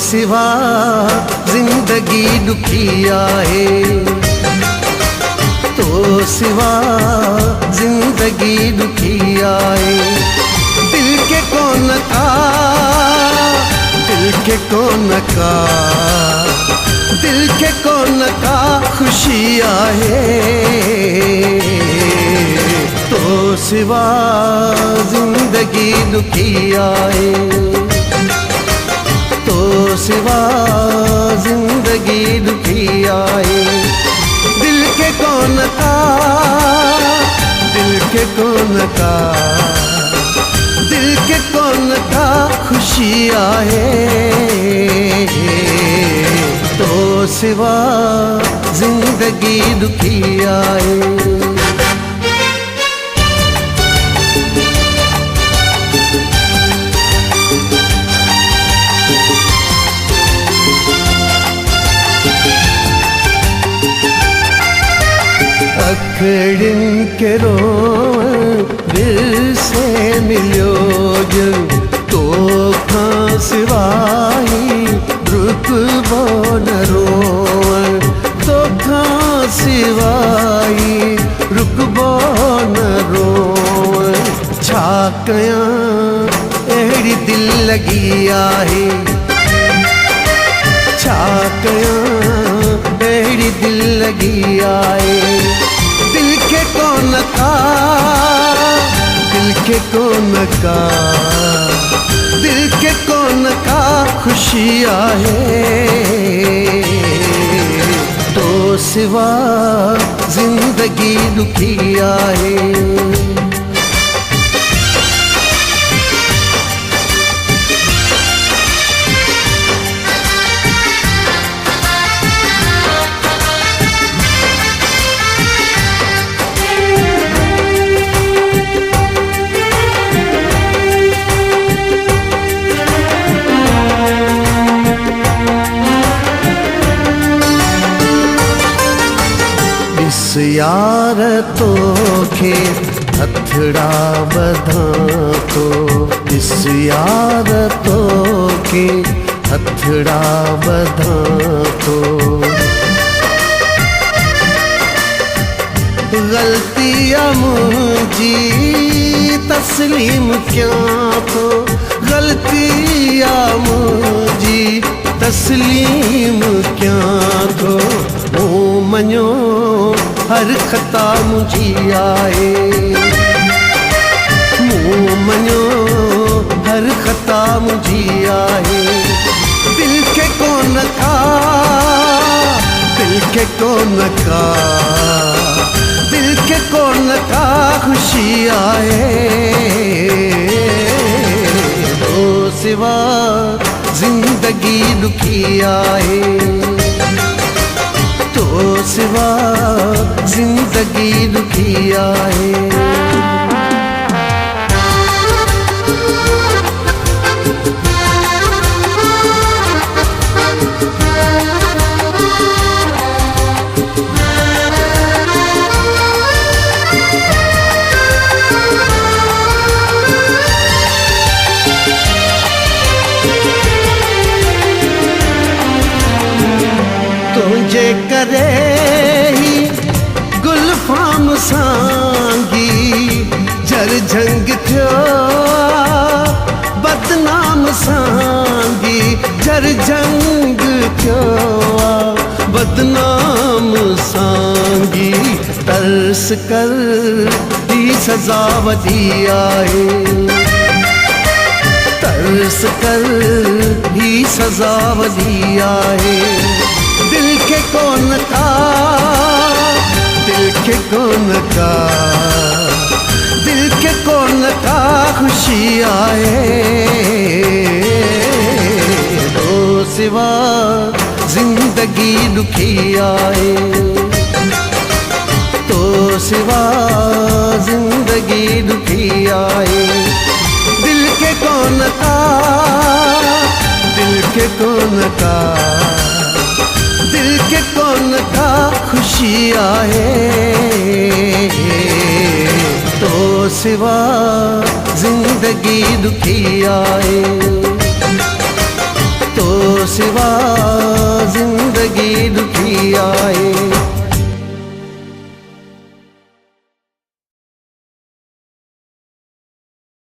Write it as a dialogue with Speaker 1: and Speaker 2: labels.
Speaker 1: सिवा जिंदगी दुखी आए, तो सिवा जिंदगी दुखी आए। दिल के कौन का, दिल के कौन का, दिल के कौन का खुशी आए, तो सिवा जिंदगी दुखी आए, तो सिवा जिंदगी दुखी आए। दिल के कौन का, दिल के कौन का, दिल के कौन का खुशी आए, तो सिवा जिंदगी दुखी आए। अखड़िन के रोवन दिल से मिलो जो, तो खां सिवाई रुकबो न रोवन, तो खां सिवाई रुकबो न रोवन। छा कयां अहिड़ी दिल लगी आहे, छा कयां अहिड़ी दिल लगी आए। दिल के कौन का, दिल के कौन का, दिल के कौन का खुशी आए, तो सिवा जिंदगी दुखी आए। यार तो खे हथड़ा बधा तो, इस यार तो के हथड़ा बधा तो। गलतियां मुझी तस्लीम क्या तो, गलतियां मुझी तस्लीम क्या तो। ओ मञो हर खता मुझी आए, मूं मञो हर खता मुझी आए। दिल के कौन का, दिल के कौन का, दिल के कौन का खुशी आए, तो सिवा जिंदगी दुखी आए, तो सिवा जिंदगी दुखी आए। तुझे करे ही गुलफाम सांगी, जर झंग थियो बदनाम सांगी, जर झंग थियो बदनाम सांगी। तरस कर ही सजा वधी आए, तरस कर ही सजा वधी आए। दिल के कौन का, दिल के कौन का, दिल के कौन का खुशी आए, तो सिवा जिंदगी दुखी आए, तो सिवा जिंदगी दुखी आए। दिल के कौन का, दिल के कौन का, दिल के कौन का खुशी आए, तो सिवा जिंदगी दुखी आए, तो सिवा जिंदगी